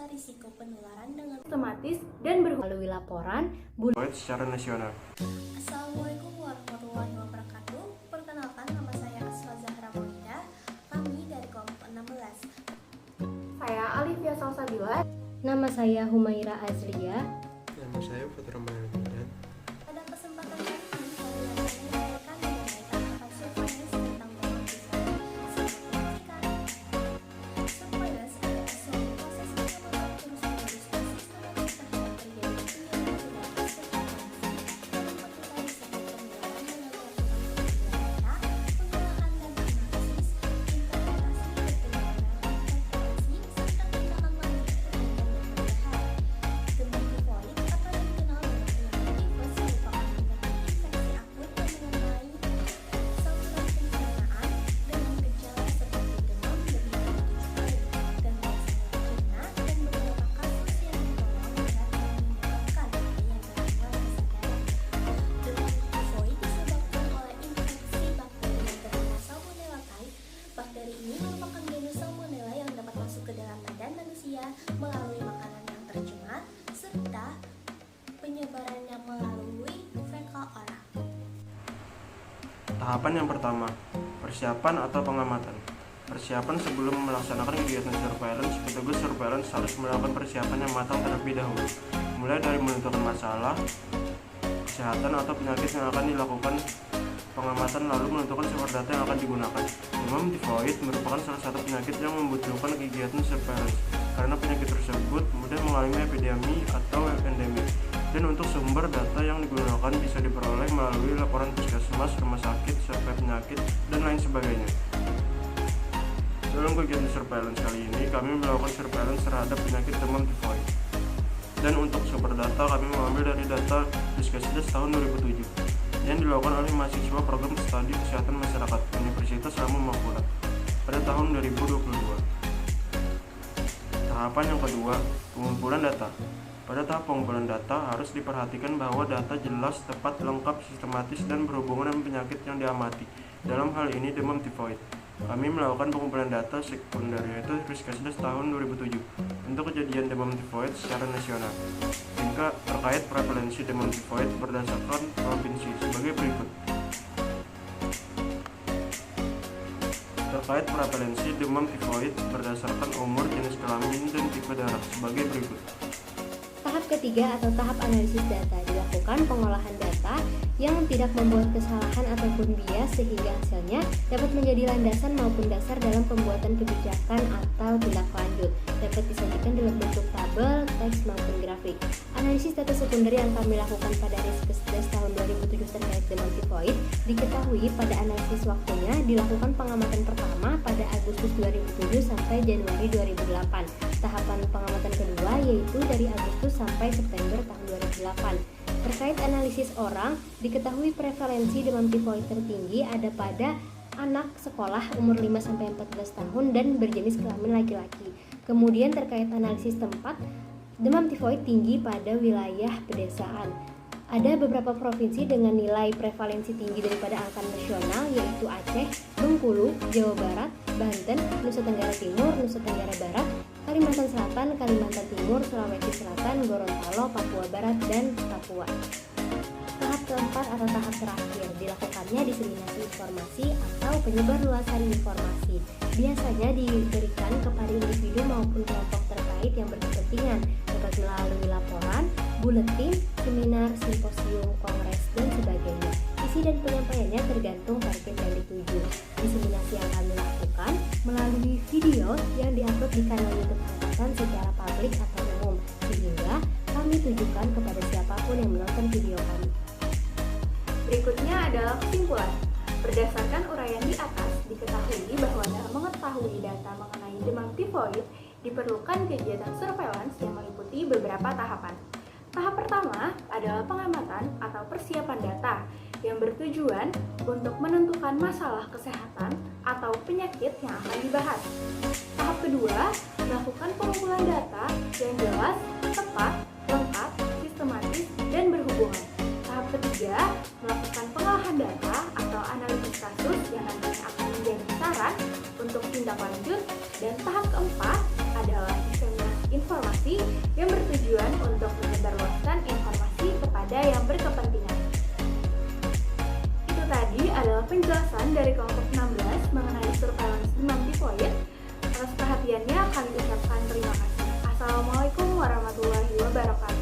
risiko penularan dengan sistematis dan melalui laporan secara nasional. Assalamualaikum warahmatullahi wabarakatuh. Perkenalkan, nama saya Asma Zahra Maulida. Kami dari kelompok 16. saya Alifia Salsabila. Nama saya Humaira Azlia. Nama saya Fatur Rahman. Pada kesempatan kali ini, saya akan mengenai tahapan surveillance tentang demam tifoid. Surveillance adalah suatu proses pengamatan terus-menerus dan sistematis terhadap terjadi penyebaran penyakit serta kondisi dalam mengetahui risiko penularan dengan melakukan penggunaan data analisis, pengolahan dan analisis, interpretasi, serta tindakan lain terkait dengan pencegahan. Demam tifoid atau yang dikenal dengan penyakit tifus merupakan penyakit infeksi akut yang mengenai saluran pencernaan dengan gejala seperti demam lebih dari 7 hari, gangguan saraf cerna, dan beberapa kasus yang ditolong berat dan menyebabkan yang gangguan kesadaran. Demam tifoid disebabkan oleh infeksi bakteri yang bernama Salmonella typhi. Bakteri ini merupakan genus Salmonella yang dapat masuk ke dalam badan manusia melalui makanan yang tercemar serta penyebarannya melalui fekal orang. Tahapan yang pertama, persiapan atau pengamatan. Persiapan sebelum melaksanakan kegiatan surveillance, petugas surveillance harus melakukan persiapan yang matang terlebih dahulu, mulai dari menentukan masalah, kesehatan atau penyakit yang akan dilakukan pengamatan, lalu menentukan sumber data yang akan digunakan. Demam tifoid merupakan salah satu penyakit yang membutuhkan kegiatan surveillance karena penyakit tersebut mudah mengalami epidemi atau endemi, dan untuk sumber data yang digunakan bisa diperoleh melalui laporan puskesmas, rumah sakit, survei penyakit, dan lain sebagainya. Dalam kegiatan surveillance kali ini, kami melakukan surveillance terhadap penyakit demam tifoid. Dan untuk sumber data, kami mengambil dari data Puskesdas tahun 2007 yang dilakukan oleh mahasiswa program studi kesehatan masyarakat Universitas Lampung Mangkurat pada tahun 2022. Tahapan yang kedua, pengumpulan data. Pada tahap pengumpulan data harus diperhatikan bahwa data jelas, tepat, lengkap, sistematis, dan berhubungan dengan penyakit yang diamati. Dalam hal ini demam tifoid. Kami melakukan pengumpulan data sekunder yaitu Puskesdas tahun 2007 untuk kejadian demam tifoid secara nasional. Hingga terkait prevalensi demam tifoid berdasarkan provinsi sebagai berikut. Terkait prevalensi demam tifoid berdasarkan umur, jenis kelamin, dan tipe darah sebagai berikut. Tahap ketiga atau tahap analisis data, dilakukan pengolahan data yang tidak membuat kesalahan ataupun bias sehingga hasilnya dapat menjadi landasan maupun dasar dalam pembuatan kebijakan atau tindak lanjut. Dapat disajikan dalam bentuk tabel, teks maupun grafik. Analisis data sekunder yang kami lakukan pada Riskesdas tahun 2007 terkait demam tifoid diketahui pada analisis waktunya dilakukan pengamatan pertama pada Agustus 2007 sampai Januari 2008. Tahapan pengamatan kedua yaitu dari Agustus sampai September tahun 2008. Terkait analisis orang, diketahui prevalensi demam tifoid tertinggi ada pada anak sekolah umur 5-14 tahun dan berjenis kelamin laki-laki. Kemudian terkait analisis tempat, demam tifoid tinggi pada wilayah pedesaan. Ada beberapa provinsi dengan nilai prevalensi tinggi daripada angka nasional yaitu Aceh, Bengkulu, Jawa Barat, Banten, Nusa Tenggara Timur, Nusa Tenggara Barat, Kalimantan Selatan, Kalimantan Timur, Sulawesi Selatan, Gorontalo, Papua Barat, dan Papua. Tahap keempat atau tahap terakhir dilakukannya diseminasi informasi atau penyebarluasan informasi. Biasanya diberikan kepada individu maupun kelompok terkait yang berkepentingan, dapat melalui laporan, buletin, seminar, simposium, kongres, dan sebagainya. Isi dan penyampaiannya tergantung target yang dituju. Diseminasi yang kami lakukan melalui video yang diupload di kanal YouTube angkatan secara publik atau umum, sehingga kami tujukan kepada siapapun yang menonton video kami. Berikutnya adalah kesimpulan. Berdasarkan uraian di atas, diketahui bahwa dalam mengetahui data mengenai demam tifoid diperlukan kegiatan surveillance yang meliputi beberapa tahapan. Tahap pertama adalah pengamatan atau persiapan data yang bertujuan untuk menentukan masalah kesehatan atau penyakit yang akan dibahas. Tahap kedua, melakukan pengumpulan data yang jelas, tepat, lengkap, sistematis, dan berhubungan. Tahap ketiga, melakukan pengolahan data atau analisis kasus yang nantinya akan menjadi saran untuk tindak lanjut. Dan tahap keempat adalah diseminasi informasi kelompok 16 mengenai surveillance demam tifoid. Atas perhatiannya kami ucapkan terima kasih. Assalamualaikum warahmatullahi wabarakatuh.